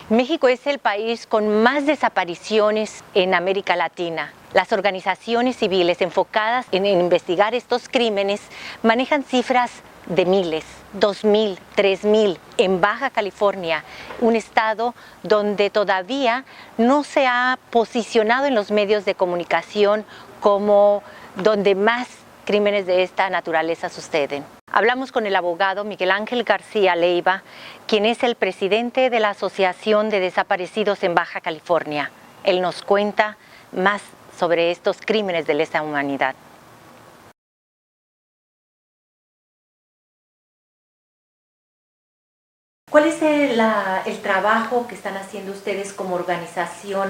México es el país con más desapariciones en América Latina. Las organizaciones civiles enfocadas en investigar estos crímenes manejan cifras de miles, 2,000, 3,000 en Baja California, un estado donde todavía no se ha posicionado en los medios de comunicación como donde más crímenes de esta naturaleza suceden. Hablamos con el abogado Miguel Ángel García Leiva, quien es el presidente de la Asociación de Desaparecidos en Baja California. Él nos cuenta más sobre estos crímenes de lesa humanidad. ¿Cuál es el trabajo que están haciendo ustedes como organización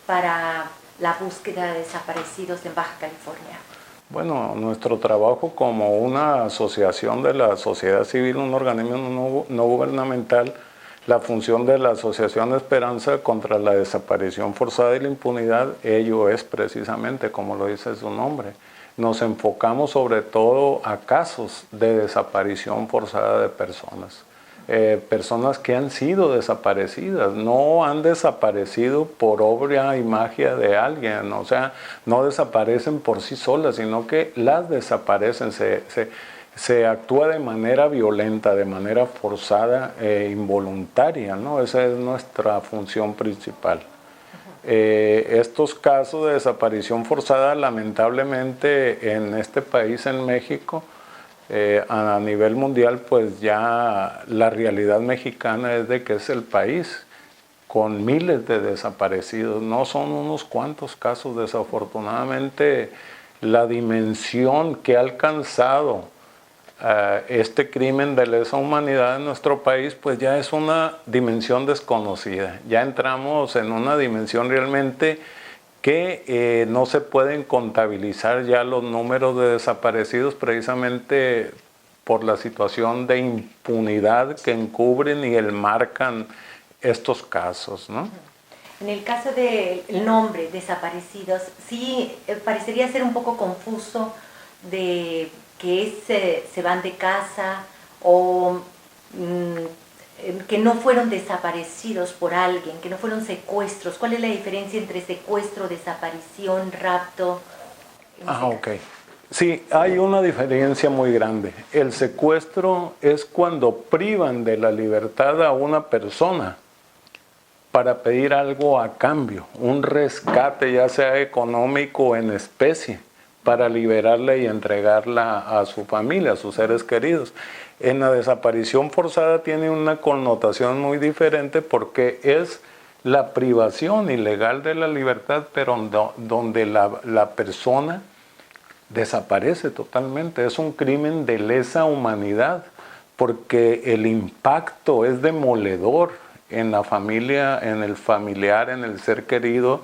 para la búsqueda de desaparecidos en Baja California? Bueno, nuestro trabajo como una asociación de la sociedad civil, un organismo no gubernamental, la función de la Asociación Esperanza contra la Desaparición Forzada y la Impunidad, ello es precisamente, como lo dice su nombre. Nos enfocamos sobre todo a casos de desaparición forzada de personas. Personas que han sido desaparecidas, no han desaparecido por obra y magia de alguien, o sea, no desaparecen por sí solas, sino que las desaparecen, se actúa de manera violenta, de manera forzada e involuntaria, ¿no? Esa es nuestra función principal. Estos casos de desaparición forzada, lamentablemente en este país, en México, a nivel mundial, pues ya la realidad mexicana es de que es el país con miles de desaparecidos, no son unos cuantos casos. Desafortunadamente la dimensión que ha alcanzado este crimen de lesa humanidad en nuestro país, pues ya es una dimensión desconocida, ya entramos en una dimensión realmente que no se pueden contabilizar ya los números de desaparecidos precisamente por la situación de impunidad que encubren y enmarcan estos casos, ¿no? En el caso del nombre, desaparecidos, sí parecería ser un poco confuso de que se van de casa o que no fueron desaparecidos por alguien, que no fueron secuestros. ¿Cuál es la diferencia entre secuestro, desaparición, rapto? Ok. Sí, hay una diferencia muy grande. El secuestro es cuando privan de la libertad a una persona para pedir algo a cambio, un rescate, ya sea económico o en especie, para liberarla y entregarla a su familia, a sus seres queridos. En la desaparición forzada tiene una connotación muy diferente porque es la privación ilegal de la libertad, pero donde la persona desaparece totalmente. Es un crimen de lesa humanidad porque el impacto es demoledor en la familia, en el familiar, en el ser querido,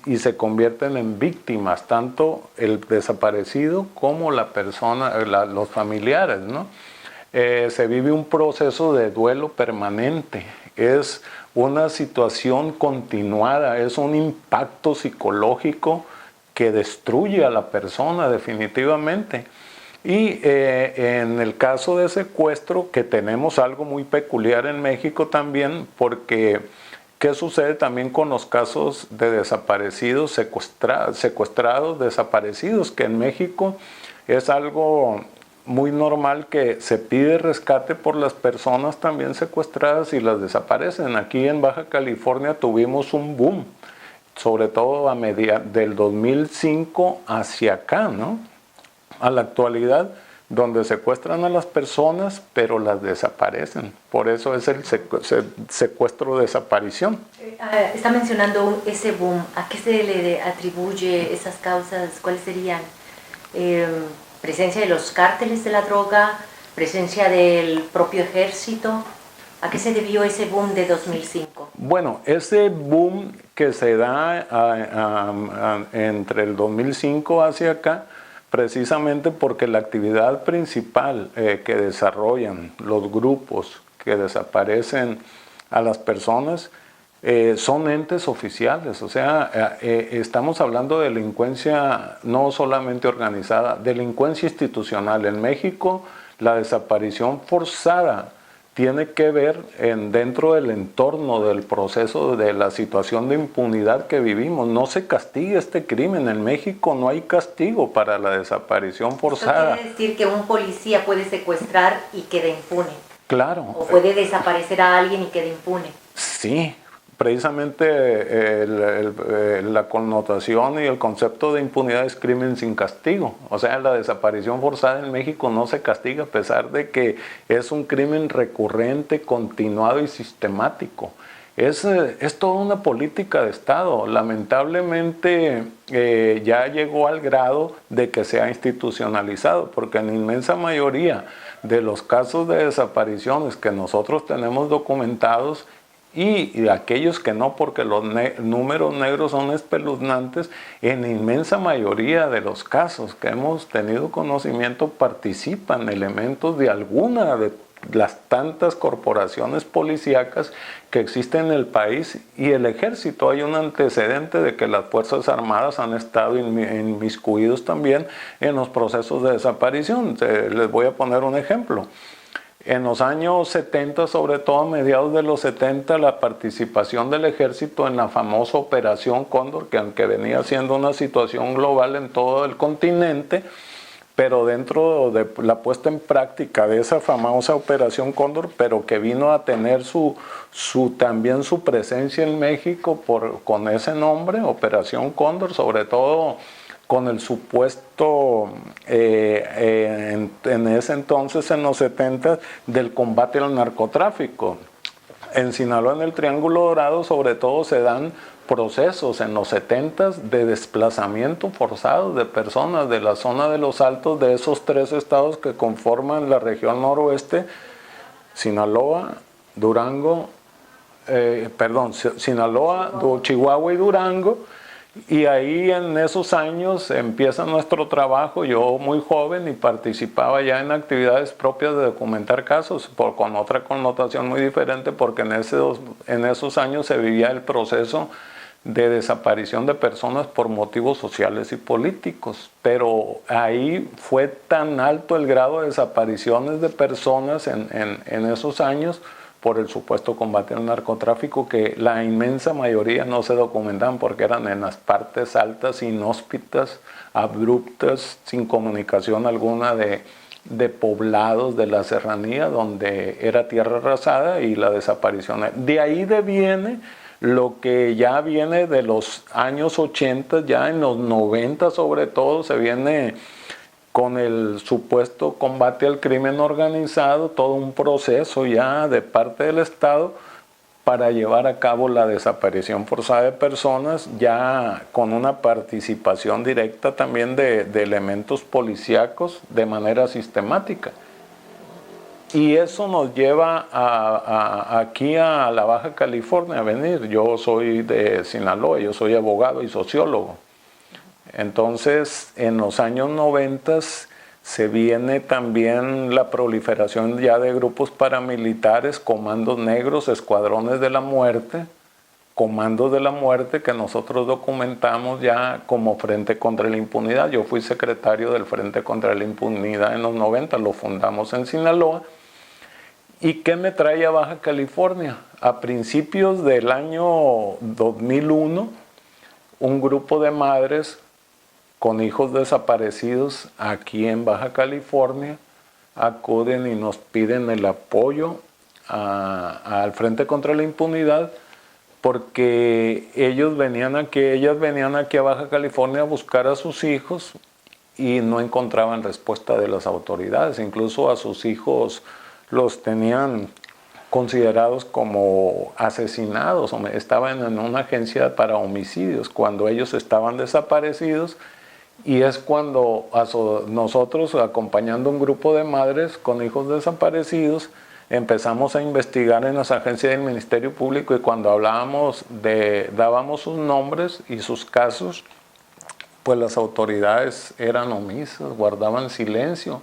y se convierten en víctimas, tanto el desaparecido como la persona, los familiares, ¿no? Se vive un proceso de duelo permanente, es una situación continuada, es un impacto psicológico que destruye a la persona definitivamente. Y en el caso de secuestro, que tenemos algo muy peculiar en México también, porque ¿qué sucede también con los casos de desaparecidos, secuestrados, desaparecidos? Que en México es algo muy normal que se pide rescate por las personas también secuestradas y las desaparecen. Aquí en Baja California tuvimos un boom, sobre todo a del 2005 hacia acá, ¿no? A la actualidad, donde secuestran a las personas, pero las desaparecen. Por eso es el secuestro-desaparición. Está mencionando ese boom. ¿A qué se le atribuye esas causas? ¿Cuáles serían? ¿Presencia de los cárteles de la droga? ¿Presencia del propio ejército? ¿A qué se debió ese boom de 2005? Bueno, ese boom que se da entre el 2005 hacia acá, precisamente porque la actividad principal que desarrollan los grupos que desaparecen a las personas son entes oficiales, o sea, estamos hablando de delincuencia no solamente organizada, delincuencia institucional. En México, la desaparición forzada tiene que ver dentro del entorno del proceso de la situación de impunidad que vivimos. No se castiga este crimen. En México no hay castigo para la desaparición forzada. ¿Esto quiere decir que un policía puede secuestrar y quede impune? Claro. ¿O puede desaparecer a alguien y quede impune? Sí, precisamente la connotación y el concepto de impunidad es crimen sin castigo. O sea, la desaparición forzada en México no se castiga a pesar de que es un crimen recurrente, continuado y sistemático. Es toda una política de Estado. Lamentablemente ya llegó al grado de que se ha institucionalizado, porque en la inmensa mayoría de los casos de desapariciones que nosotros tenemos documentados, y aquellos que no, porque los números negros son espeluznantes, en la inmensa mayoría de los casos que hemos tenido conocimiento participan elementos de alguna de las tantas corporaciones policíacas que existen en el país y el ejército. Hay un antecedente de que las Fuerzas Armadas han estado inmiscuidos también en los procesos de desaparición. Les voy a poner un ejemplo. En los años 70, sobre todo a mediados de los 70, la participación del ejército en la famosa Operación Cóndor, que aunque venía siendo una situación global en todo el continente, pero dentro de la puesta en práctica de esa famosa Operación Cóndor, pero que vino a tener también su presencia en México con ese nombre, Operación Cóndor, sobre todo con el supuesto, en ese entonces, en los 70, del combate al narcotráfico. En Sinaloa, en el Triángulo Dorado, sobre todo se dan procesos en los 70 de desplazamiento forzado de personas de la zona de los Altos, de esos 3 estados que conforman la región noroeste, Sinaloa, Sinaloa, Chihuahua y Durango. Y ahí en esos años empieza nuestro trabajo, yo muy joven y participaba ya en actividades propias de documentar casos, con otra connotación muy diferente, porque en esos años se vivía el proceso de desaparición de personas por motivos sociales y políticos. Pero ahí fue tan alto el grado de desapariciones de personas en esos años, por el supuesto combate al narcotráfico, que la inmensa mayoría no se documentaban porque eran en las partes altas, inhóspitas, abruptas, sin comunicación alguna de poblados de la serranía, donde era tierra arrasada y la desaparición. De ahí deviene lo que ya viene de los años 80, ya en los 90 sobre todo, se viene con el supuesto combate al crimen organizado, todo un proceso ya de parte del Estado para llevar a cabo la desaparición forzada de personas, ya con una participación directa también de elementos policíacos de manera sistemática. Y eso nos lleva aquí a la Baja California a venir. Yo soy de Sinaloa, yo soy abogado y sociólogo. Entonces, en los años 90 se viene también la proliferación ya de grupos paramilitares, comandos negros, escuadrones de la muerte, comandos de la muerte que nosotros documentamos ya como Frente contra la Impunidad. Yo fui secretario del Frente contra la Impunidad en los 90, lo fundamos en Sinaloa. ¿Y qué me trae a Baja California? A principios del año 2001, un grupo de madres con hijos desaparecidos aquí en Baja California acuden y nos piden el apoyo al Frente contra la Impunidad, porque ellas venían aquí a Baja California a buscar a sus hijos y no encontraban respuesta de las autoridades. Incluso a sus hijos los tenían considerados como asesinados, o estaban en una agencia para homicidios cuando ellos estaban desaparecidos. Y es cuando nosotros, acompañando un grupo de madres con hijos desaparecidos, empezamos a investigar en las agencias del Ministerio Público, y cuando dábamos sus nombres y sus casos, pues las autoridades eran omisas, guardaban silencio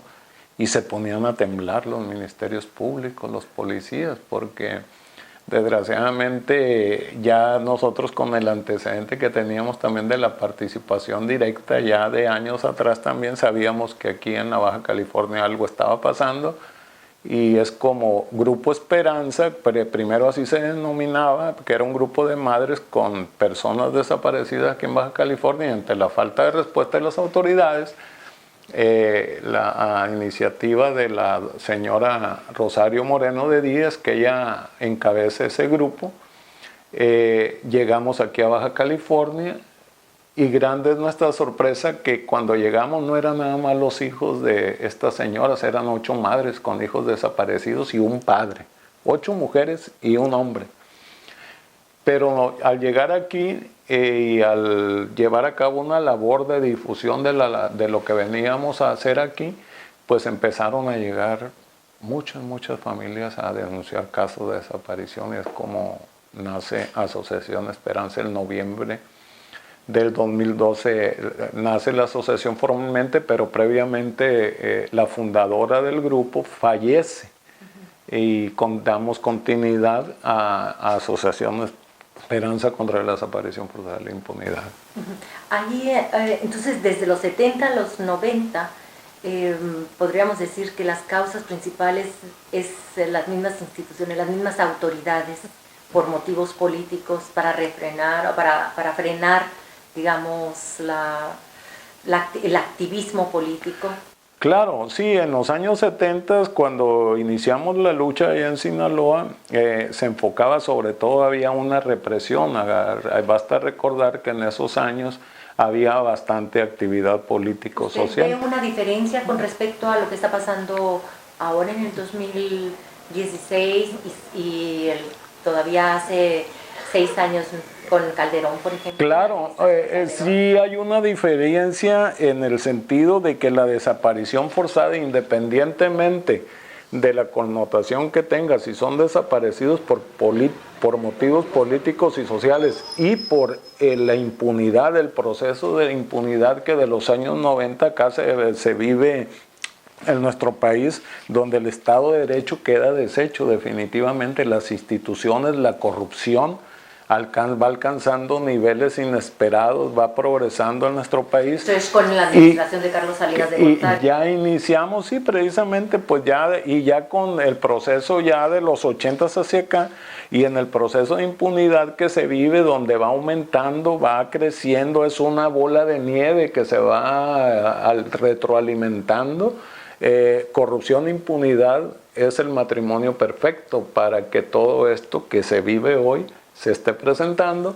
y se ponían a temblar los ministerios públicos, los policías, porque desgraciadamente ya nosotros, con el antecedente que teníamos también de la participación directa ya de años atrás, también sabíamos que aquí en la Baja California algo estaba pasando, y es como Grupo Esperanza, primero así se denominaba, que era un grupo de madres con personas desaparecidas aquí en Baja California, y ante la falta de respuesta de las autoridades, la iniciativa de la señora Rosario Moreno de Díaz, que ella encabeza ese grupo, llegamos aquí a Baja California. Y grande es nuestra sorpresa que cuando llegamos no eran nada más los hijos de estas señoras, eran 8 madres con hijos desaparecidos y un padre, 8 mujeres y un hombre. Pero al llegar aquí y al llevar a cabo una labor de difusión de lo que veníamos a hacer aquí, pues empezaron a llegar muchas familias a denunciar casos de desaparición, y es como nace Asociación Esperanza en noviembre del 2012. Nace la asociación formalmente, pero previamente la fundadora del grupo fallece y damos continuidad a Asociación Esperanza contra la Desaparición Forzada y la Impunidad. Ahí, entonces, desde los 70 a los 90, podríamos decir que las causas principales es las mismas instituciones, las mismas autoridades, por motivos políticos, para refrenar o para frenar, digamos, el activismo político. Claro, sí, en los años 70, cuando iniciamos la lucha allá en Sinaloa, se enfocaba sobre todo, había una represión. Basta recordar que en esos años había bastante actividad político-social. ¿Ve una diferencia con respecto a lo que está pasando ahora en el 2016 y todavía hace 6 años con Calderón, por ejemplo? Claro, sí hay una diferencia en el sentido de que la desaparición forzada, independientemente de la connotación que tenga, si son desaparecidos por motivos políticos y sociales y por la impunidad, el proceso de impunidad que de los años 90 acá se vive en nuestro país, donde el Estado de Derecho queda deshecho definitivamente, las instituciones, la corrupción va alcanzando niveles inesperados, va progresando en nuestro país. Entonces, con la administración de Carlos Salinas de Gortari. Y ya iniciamos, sí, precisamente, pues ya con el proceso ya de los 80s hacia acá, y en el proceso de impunidad que se vive, donde va aumentando, va creciendo, es una bola de nieve que se va retroalimentando. Corrupción e impunidad es el matrimonio perfecto para que todo esto que se vive hoy se esté presentando,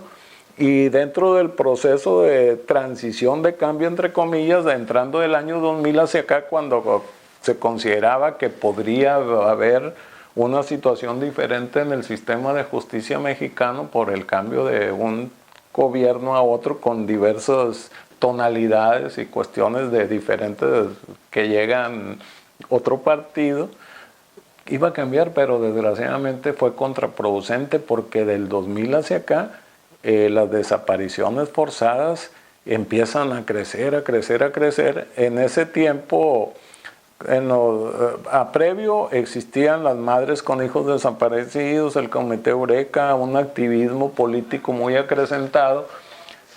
y dentro del proceso de transición, de cambio entre comillas, entrando del año 2000 hacia acá, cuando se consideraba que podría haber una situación diferente en el sistema de justicia mexicano por el cambio de un gobierno a otro con diversas tonalidades y cuestiones de diferentes que llegan otro partido, iba a cambiar, pero desgraciadamente fue contraproducente, porque del 2000 hacia acá las desapariciones forzadas empiezan a crecer. En ese tiempo, previo, existían las madres con hijos desaparecidos, el Comité Eureka, un activismo político muy acrecentado,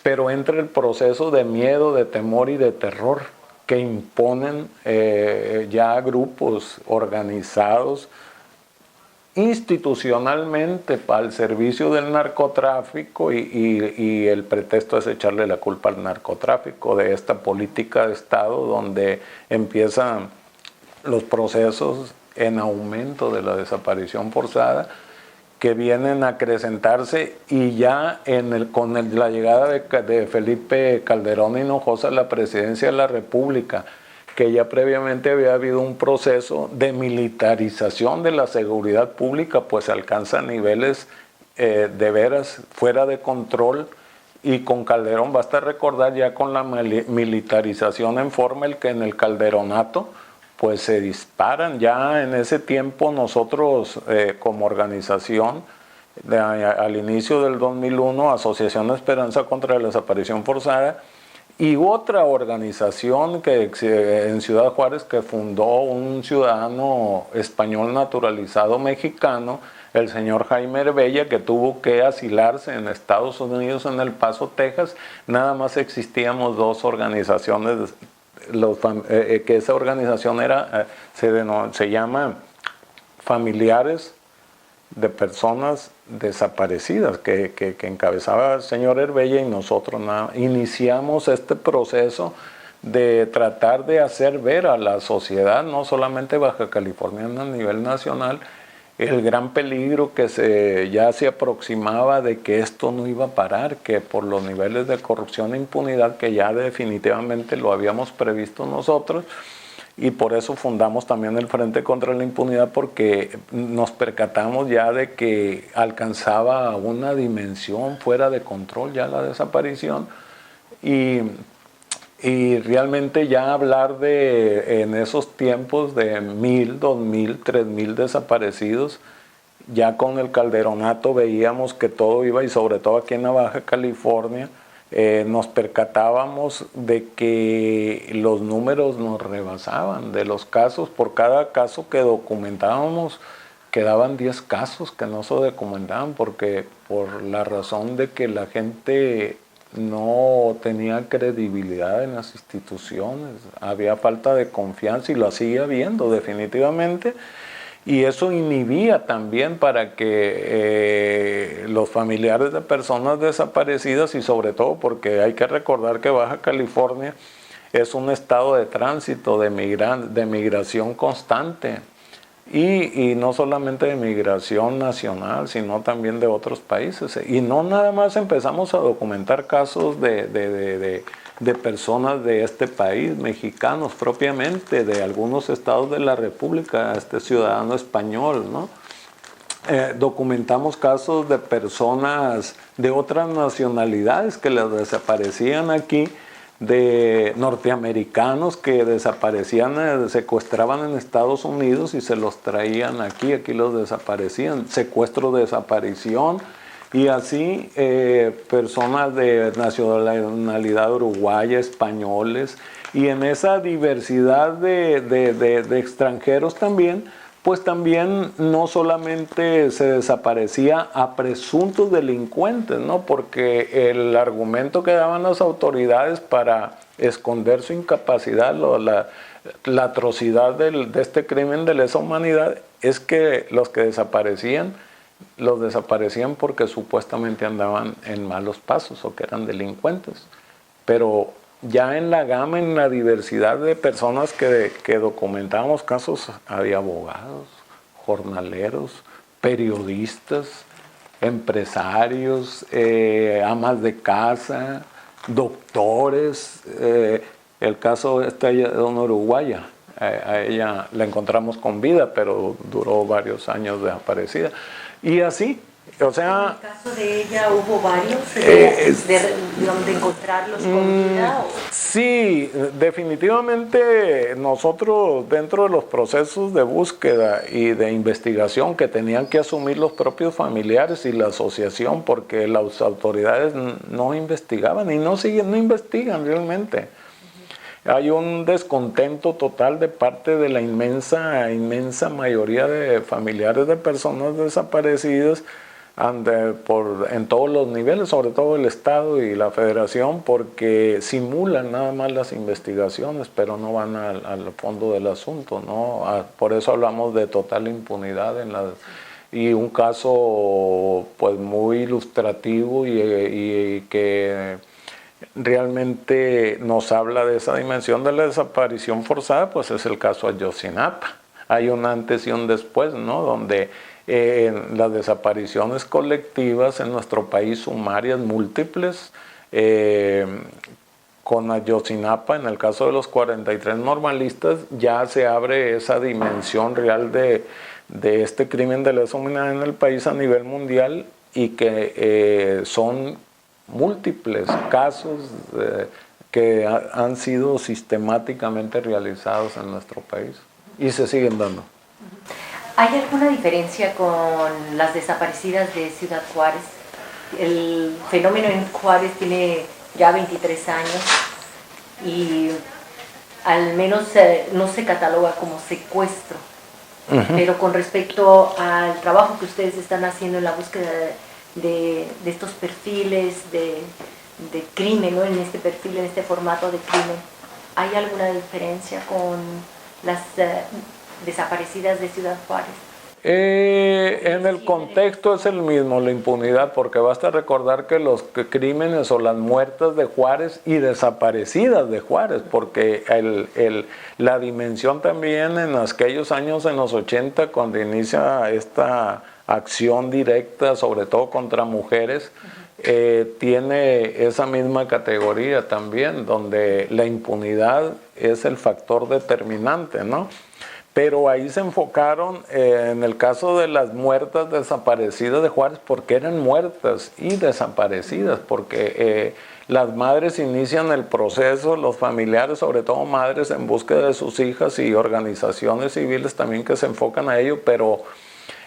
pero entra el proceso de miedo, de temor y de terror que imponen ya grupos organizados institucionalmente para el servicio del narcotráfico, y el pretexto es echarle la culpa al narcotráfico de esta política de Estado, donde empiezan los procesos en aumento de la desaparición forzada, que vienen a acrecentarse, y ya con la llegada de Felipe Calderón Hinojosa a la presidencia de la República, que ya previamente había habido un proceso de militarización de la seguridad pública, pues alcanza niveles de veras fuera de control, y con Calderón basta recordar ya con la militarización en forma que en el Calderonato pues se disparan. Ya en ese tiempo nosotros como organización, al inicio del 2001, Asociación Esperanza contra la Desaparición Forzada, y otra organización en Ciudad Juárez que fundó un ciudadano español naturalizado mexicano, el señor Jaime Herbella, que tuvo que asilarse en Estados Unidos, en El Paso, Texas. Nada más existíamos 2 organizaciones, que esa organización se llama familiares de personas desaparecidas que encabezaba el señor Herbella, y nosotros iniciamos este proceso de tratar de hacer ver a la sociedad, no solamente baja californiana, a nivel nacional, el gran peligro que ya se aproximaba de que esto no iba a parar, que por los niveles de corrupción e impunidad que ya definitivamente lo habíamos previsto nosotros, y por eso fundamos también el Frente contra la Impunidad, porque nos percatamos ya de que alcanzaba una dimensión fuera de control ya la desaparición, y realmente ya hablar en esos tiempos de 1,000, 2,000, 3,000 desaparecidos, ya con el Calderonato veíamos que todo iba, y sobre todo aquí en la Baja California, nos percatábamos de que los números nos rebasaban de los casos. Por cada caso que documentábamos, quedaban 10 casos que no se documentaban, porque por la razón de que la gente no tenía credibilidad en las instituciones, había falta de confianza, y lo sigue habiendo definitivamente, y eso inhibía también para que los familiares de personas desaparecidas, y sobre todo porque hay que recordar que Baja California es un estado de tránsito, de migración constante, y no solamente de migración nacional, sino también de otros países. Y no nada más empezamos a documentar casos de personas de este país, mexicanos propiamente, de algunos estados de la República, ciudadano español, ¿no? Documentamos casos de personas de otras nacionalidades que les desaparecían aquí, de norteamericanos que desaparecían, secuestraban en Estados Unidos y se los traían aquí los desaparecían, secuestro, desaparición, y así personas de nacionalidad uruguaya, españoles, y en esa diversidad de extranjeros también, pues también no solamente se desaparecía a presuntos delincuentes, ¿no? Porque el argumento que daban las autoridades para esconder su incapacidad, la atrocidad de este crimen de lesa humanidad, es que los que desaparecían, los desaparecían porque supuestamente andaban en malos pasos o que eran delincuentes. Pero ya en la gama, en la diversidad de personas que documentábamos casos, había abogados, jornaleros, periodistas, empresarios, amas de casa, doctores. El caso de una uruguaya, a ella la encontramos con vida, pero duró varios años desaparecida. Y así, o sea... ¿En el caso de ella hubo varios de encontrarlos con vida? Sí, definitivamente nosotros, dentro de los procesos de búsqueda y de investigación que tenían que asumir los propios familiares y la asociación, porque las autoridades no investigaban y no investigan realmente. Hay un descontento total de parte de la inmensa mayoría de familiares de personas desaparecidas en todos los niveles, sobre todo el Estado y la Federación, porque simulan nada más las investigaciones, pero no van al fondo del asunto, ¿no? Por eso hablamos de total impunidad y un caso pues muy ilustrativo y que realmente nos habla de esa dimensión de la desaparición forzada, pues es el caso Ayotzinapa. Hay un antes y un después, ¿no? Donde las desapariciones colectivas en nuestro país, sumarias, múltiples, con Ayotzinapa, en el caso de los 43 normalistas, ya se abre esa dimensión real de este crimen de lesa humanidad en el país a nivel mundial, y que son múltiples casos que han sido sistemáticamente realizados en nuestro país y se siguen dando. ¿Hay alguna diferencia con las desaparecidas de Ciudad Juárez? El fenómeno en Juárez tiene ya 23 años y al menos no se cataloga como secuestro. Pero con respecto al trabajo que ustedes están haciendo en la búsqueda de estos perfiles de crimen, ¿no? En este perfil, en este formato de crimen, ¿hay alguna diferencia con las desaparecidas de Ciudad Juárez? En el contexto es el mismo, la impunidad, porque basta recordar que los crímenes o las muertas de Juárez y desaparecidas de Juárez, porque la dimensión también en aquellos años, en los 80, cuando inicia esta acción directa, sobre todo contra mujeres, tiene esa misma categoría también, donde la impunidad es el factor determinante, ¿no? Pero ahí se enfocaron en el caso de las muertas desaparecidas de Juárez, porque eran muertas y desaparecidas, porque las madres inician el proceso, los familiares, sobre todo madres, en búsqueda de sus hijas, y organizaciones civiles también que se enfocan a ello, pero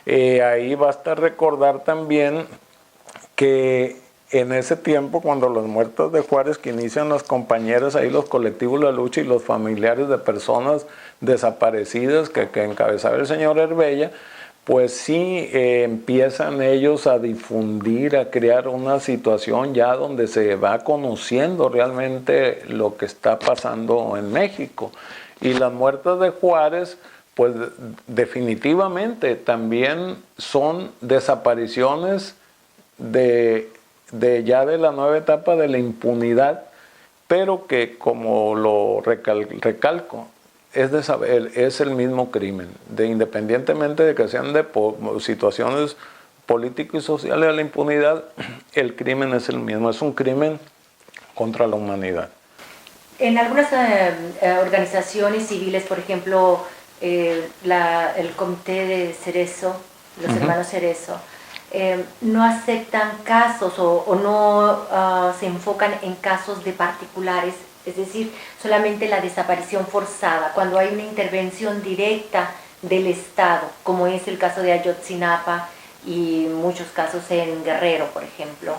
ahí basta recordar también que en ese tiempo, cuando las muertas de Juárez, que inician las compañeras, ahí los colectivos de la lucha y los familiares de personas desaparecidas que encabezaba el señor Herbella, pues sí empiezan ellos a difundir, a crear una situación ya donde se va conociendo realmente lo que está pasando en México. Y las muertas de Juárez, pues definitivamente también son desapariciones de la nueva etapa de la impunidad, pero que, como lo recalco, es el mismo crimen, independientemente de que sean de situaciones políticas y sociales de la impunidad, el crimen es el mismo, es un crimen contra la humanidad. En algunas organizaciones civiles, por ejemplo, el comité de Cerezo, los hermanos Cerezo, no aceptan casos o no se enfocan en casos de particulares, es decir, solamente la desaparición forzada, cuando hay una intervención directa del Estado, como es el caso de Ayotzinapa y muchos casos en Guerrero, por ejemplo.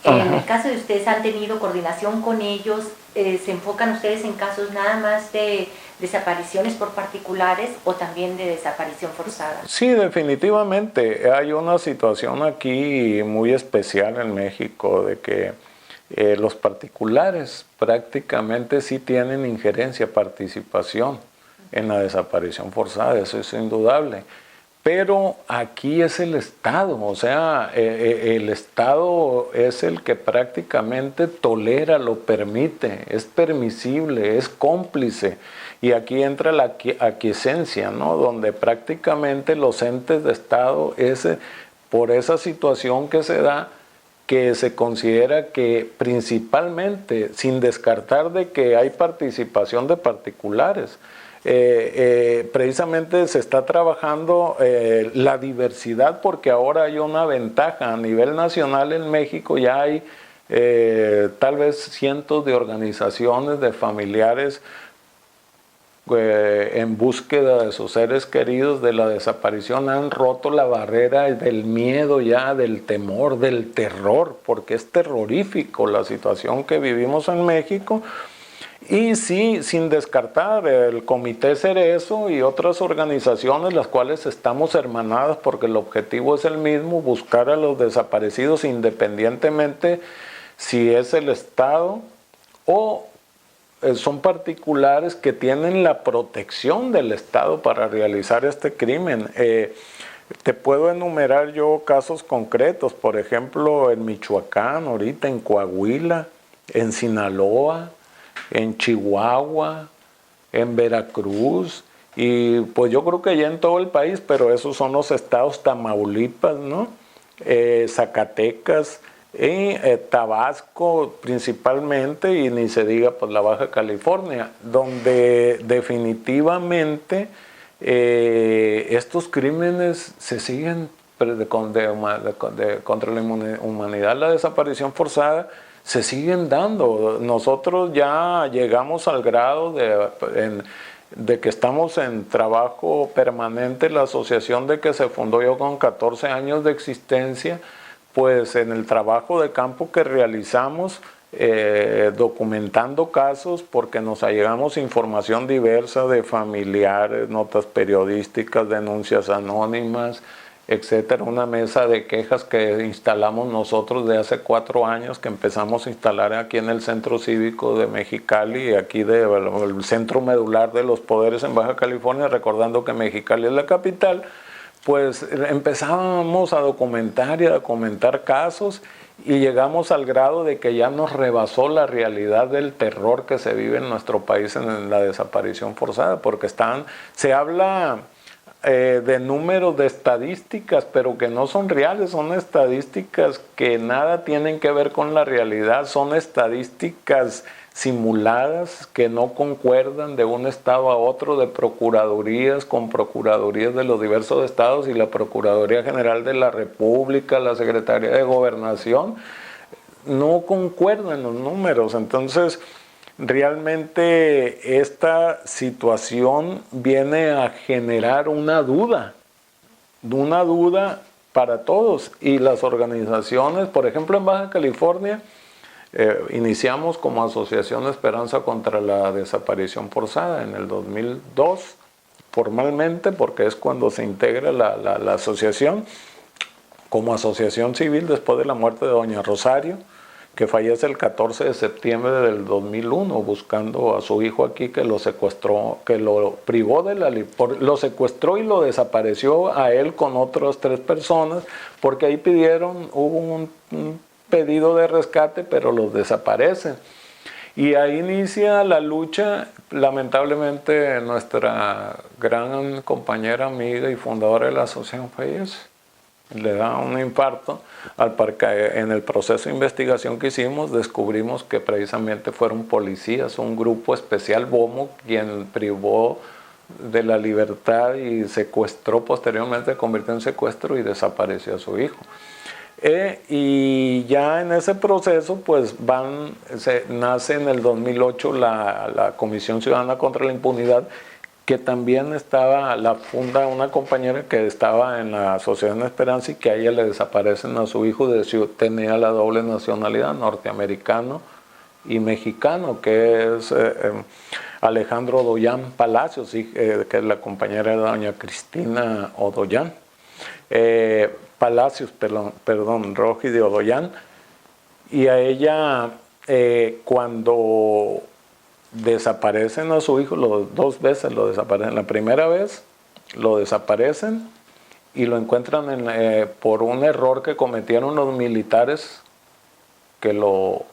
En el caso de ustedes, ¿han tenido coordinación con ellos? ¿Se enfocan ustedes en casos nada más de desapariciones por particulares o también de desaparición forzada? Sí, definitivamente. Hay una situación aquí muy especial en México de que los particulares prácticamente sí tienen injerencia, participación en la desaparición forzada, eso es indudable. Pero aquí es el Estado, o sea, el Estado es el que prácticamente tolera, lo permite, es permisible, es cómplice. Y aquí entra la aquiescencia, ¿no? Donde prácticamente los entes de Estado, por esa situación que se da, que se considera que principalmente, sin descartar de que hay participación de particulares, precisamente se está trabajando la diversidad, porque ahora hay una ventaja a nivel nacional en México, ya hay tal vez cientos de organizaciones de familiares en búsqueda de sus seres queridos de la desaparición, han roto la barrera del miedo ya, del temor, del terror, porque es terrorífico la situación que vivimos en México. Y sí, sin descartar el Comité Cerezo y otras organizaciones, las cuales estamos hermanadas porque el objetivo es el mismo, buscar a los desaparecidos independientemente si es el Estado o son particulares que tienen la protección del Estado para realizar este crimen. Te puedo enumerar yo casos concretos, por ejemplo, en Michoacán, ahorita en Coahuila, en Sinaloa, en Chihuahua, en Veracruz, y pues yo creo que ya en todo el país, pero esos son los estados, Tamaulipas, ¿no? Zacatecas, Tabasco principalmente, y ni se diga pues la Baja California, donde definitivamente estos crímenes se siguen contra la humanidad, la desaparición forzada, se siguen dando. Nosotros ya llegamos al grado de que estamos en trabajo permanente, la asociación de que se fundó yo con 14 años de existencia, pues en el trabajo de campo que realizamos, documentando casos, porque nos allegamos información diversa de familiares, notas periodísticas, denuncias anónimas, etcétera, una mesa de quejas que instalamos nosotros de hace 4 años, que empezamos a instalar aquí en el Centro Cívico de Mexicali, aquí el centro medular de los poderes en Baja California, recordando que Mexicali es la capital, pues empezábamos a documentar y a documentar casos y llegamos al grado de que ya nos rebasó la realidad del terror que se vive en nuestro país en la desaparición forzada, porque se habla de números, de estadísticas, pero que no son reales, son estadísticas que nada tienen que ver con la realidad, son estadísticas simuladas que no concuerdan de un estado a otro, de procuradurías con procuradurías de los diversos estados y la Procuraduría General de la República, la Secretaría de Gobernación, no concuerdan los números. Entonces, realmente esta situación viene a generar una duda para todos. Y las organizaciones, por ejemplo en Baja California, iniciamos como Asociación Esperanza contra la Desaparición Forzada en el 2002, formalmente, porque es cuando se integra la asociación, como asociación civil después de la muerte de doña Rosario, que fallece el 14 de septiembre del 2001 buscando a su hijo aquí, que lo secuestró, que lo privó de lo secuestró y lo desapareció a él con otras 3 personas, porque ahí hubo un pedido de rescate, pero los desaparecen. Y ahí inicia la lucha. Lamentablemente nuestra gran compañera, amiga y fundadora de la asociación fallece. Le da un infarto. En el proceso de investigación que hicimos descubrimos que precisamente fueron policías, un grupo especial BOMO, quien privó de la libertad y secuestró, posteriormente se convirtió en secuestro y desapareció a su hijo. Y ya en ese proceso pues nace en el 2008 la Comisión Ciudadana contra la Impunidad, que también la funda una compañera que estaba en la Asociación Esperanza y que a ella le desaparecen a su hijo, tenía la doble nacionalidad, norteamericano y mexicano, que es Alejandro Odollán Palacios, que es la compañera de doña Cristina Odollán. Palacios, perdón, Roji de Odollán, y a ella cuando desaparecen a su hijo, 2 veces lo desaparecen. La primera vez lo desaparecen y lo encuentran por un error que cometieron los militares que lo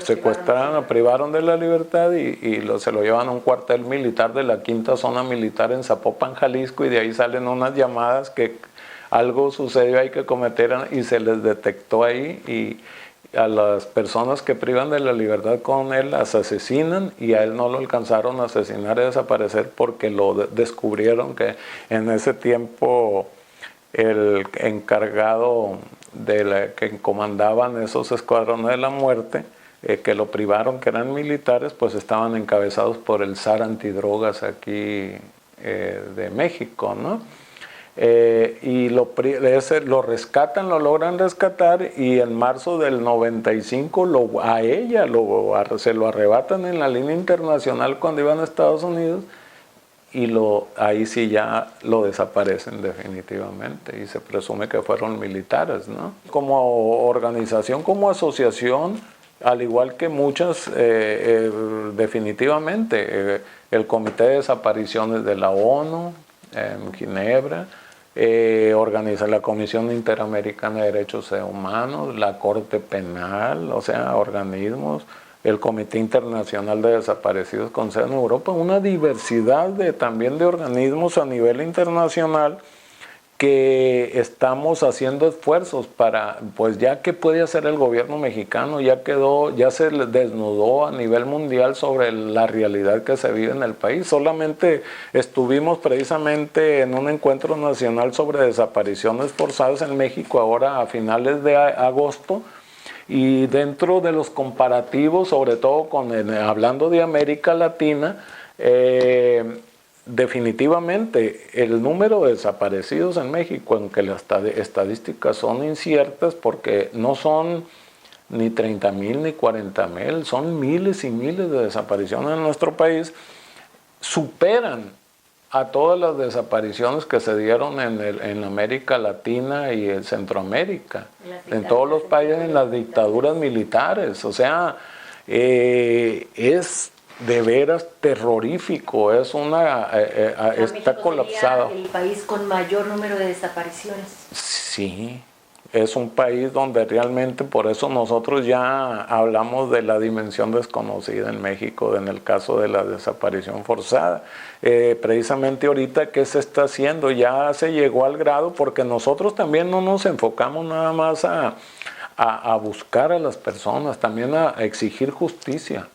secuestraron, lo privaron de la libertad y se lo llevan a un cuartel militar de la 5ª Zona Militar en Zapopan, Jalisco, y de ahí salen unas llamadas que algo sucedió ahí que cometieron y se les detectó ahí, y a las personas que privan de la libertad con él las asesinan, y a él no lo alcanzaron a asesinar y desaparecer porque lo descubrieron que en ese tiempo el encargado que comandaban esos escuadrones de la muerte, que lo privaron, que eran militares, pues estaban encabezados por el zar antidrogas aquí de México, ¿no? Y lo rescatan, lo logran rescatar, y en marzo del 95 a ella se lo arrebatan en la línea internacional cuando iban a Estados Unidos, y ahí sí ya lo desaparecen definitivamente, y se presume que fueron militares, ¿no? Como organización, como asociación, al igual que muchas, definitivamente, el Comité de Desapariciones de la ONU en Ginebra, organiza la Comisión Interamericana de Derechos Humanos, la Corte Penal, o sea, organismos, el Comité Internacional de Desaparecidos con sede en Europa, una diversidad también de organismos a nivel internacional que estamos haciendo esfuerzos para, pues ya que puede hacer el gobierno mexicano, ya se desnudó a nivel mundial sobre la realidad que se vive en el país. Solamente estuvimos precisamente en un encuentro nacional sobre desapariciones forzadas en México ahora a finales de agosto, y dentro de los comparativos, sobre todo hablando de América Latina, definitivamente el número de desaparecidos en México, aunque las estadísticas son inciertas porque no son ni 30,000 ni 40,000, son miles y miles de desapariciones en nuestro país, superan a todas las desapariciones que se dieron en América Latina y en Centroamérica, en todos los países, en las dictaduras militares. O sea, es de veras terrorífico, es está colapsado. ¿Sería el país con mayor número de desapariciones? Sí, es un país donde realmente, por eso nosotros ya hablamos de la dimensión desconocida en México, en el caso de la desaparición forzada. Precisamente ahorita, ¿qué se está haciendo? Ya se llegó al grado, porque nosotros también no nos enfocamos nada más a buscar a las personas, también a exigir justicia.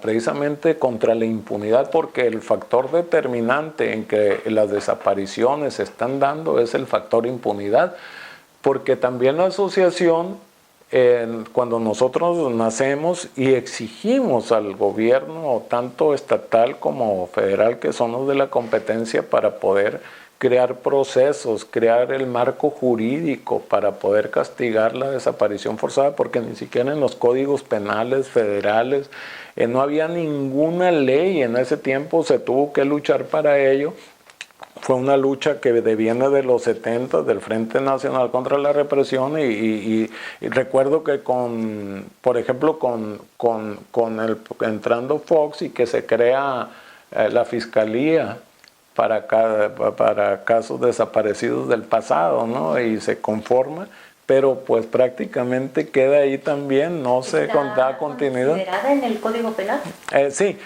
Precisamente contra la impunidad, porque el factor determinante en que las desapariciones se están dando es el factor impunidad, porque también la asociación, cuando nosotros nacemos y exigimos al gobierno, tanto estatal como federal, que son los de la competencia, para poder crear procesos, crear el marco jurídico para poder castigar la desaparición forzada, porque ni siquiera en los códigos penales federales no había ninguna ley. En ese tiempo se tuvo que luchar para ello. Fue una lucha que viene de los 70, del Frente Nacional contra la Represión, y recuerdo que por ejemplo, entrando Fox, y que se crea la Fiscalía para casos desaparecidos del pasado, ¿no? Y se conforma, pero pues prácticamente queda ahí también, no se da continuidad. ¿Está considerada en el Código Penal? Sí,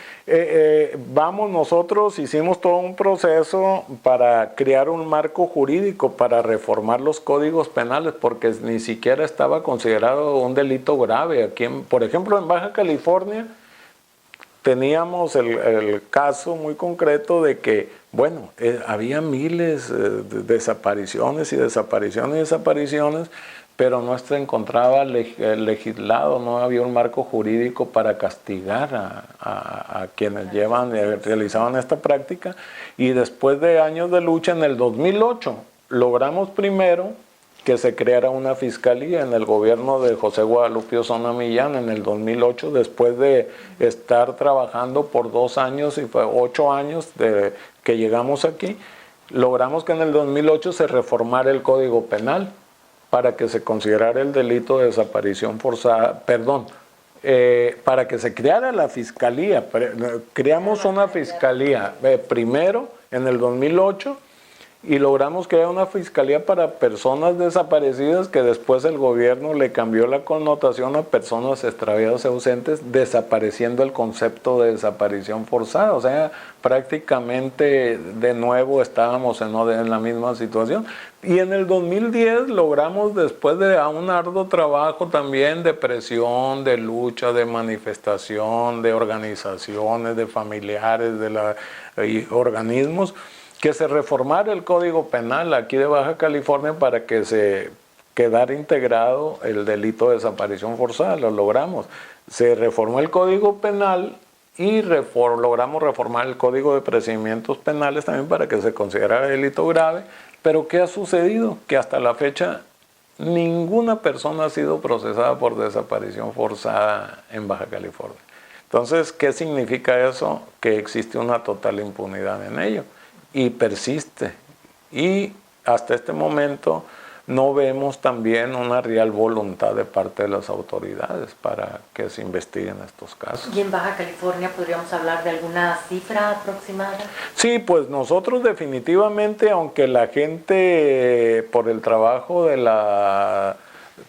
nosotros hicimos todo un proceso para crear un marco jurídico para reformar los códigos penales, porque ni siquiera estaba considerado un delito grave. Aquí, por ejemplo, en Baja California, teníamos el caso muy concreto de que, bueno, había miles de desapariciones y desapariciones, pero no se encontraba legislado, no había un marco jurídico para castigar a quienes realizaban esta práctica. Y después de años de lucha, en el 2008, logramos primero que se creara una fiscalía en el gobierno de José Guadalupe Osuna Millán en el 2008, después de estar trabajando por 2 años, y fue 8 años que llegamos aquí. Logramos que en el 2008 se reformara el Código Penal para que se considerara el delito de desaparición forzada, para que se creara la fiscalía. Creamos una fiscalía primero en el 2008, y logramos crear una fiscalía para personas desaparecidas, que después el gobierno le cambió la connotación a personas extraviadas y ausentes, desapareciendo el concepto de desaparición forzada. O sea, prácticamente de nuevo estábamos en la misma situación. Y en el 2010 logramos, después de un arduo trabajo también de presión, de lucha, de manifestación, de organizaciones, de familiares, y organismos, que se reformara el Código Penal aquí de Baja California para que se quedara integrado el delito de desaparición forzada. Lo logramos. Se reformó el Código Penal y logramos reformar el Código de Procedimientos Penales también para que se considerara delito grave. Pero ¿qué ha sucedido? Que hasta la fecha ninguna persona ha sido procesada por desaparición forzada en Baja California. Entonces, ¿qué significa eso? Que existe una total impunidad en ello. Y persiste, y hasta este momento no vemos también una real voluntad de parte de las autoridades para que se investiguen estos casos. ¿Y en Baja California podríamos hablar de alguna cifra aproximada? Sí, pues nosotros definitivamente, aunque la gente, por el trabajo de la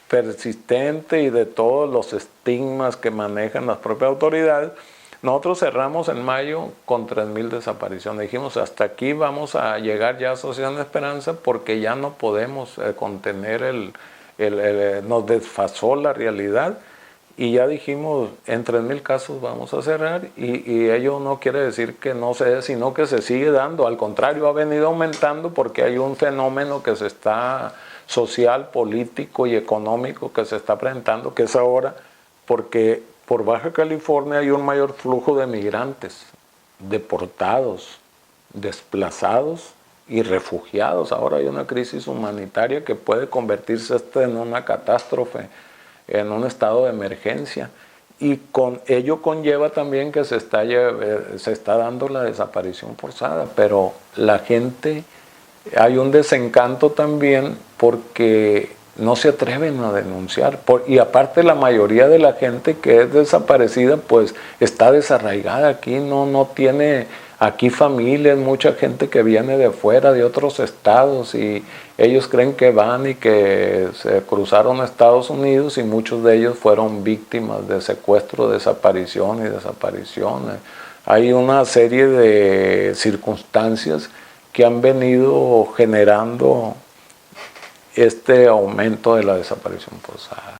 persistente y de todos los estigmas que manejan las propias autoridades, nosotros cerramos en mayo con 3,000 desapariciones. Dijimos, hasta aquí vamos a llegar ya a Asociación Esperanza, porque ya no podemos contener nos desfasó la realidad, y ya dijimos, en 3,000 casos vamos a cerrar, y ello no quiere decir que no se dé, sino que se sigue dando. Al contrario, ha venido aumentando, porque hay un fenómeno que se está social, político y económico que se está presentando, que es ahora, porque por Baja California hay un mayor flujo de migrantes, deportados, desplazados y refugiados. Ahora hay una crisis humanitaria que puede convertirse hasta en una catástrofe, en un estado de emergencia. Y con ello conlleva también que se está dando la desaparición forzada. Pero la gente, hay un desencanto también, porque no se atreven a denunciar. Y aparte la mayoría de la gente que es desaparecida pues está desarraigada aquí, no tiene aquí familias, mucha gente que viene de fuera, de otros estados, y ellos creen que van y que se cruzaron a Estados Unidos, y muchos de ellos fueron víctimas de secuestro, desaparición y desapariciones. Hay una serie de circunstancias que han venido generando este aumento de la desaparición forzada.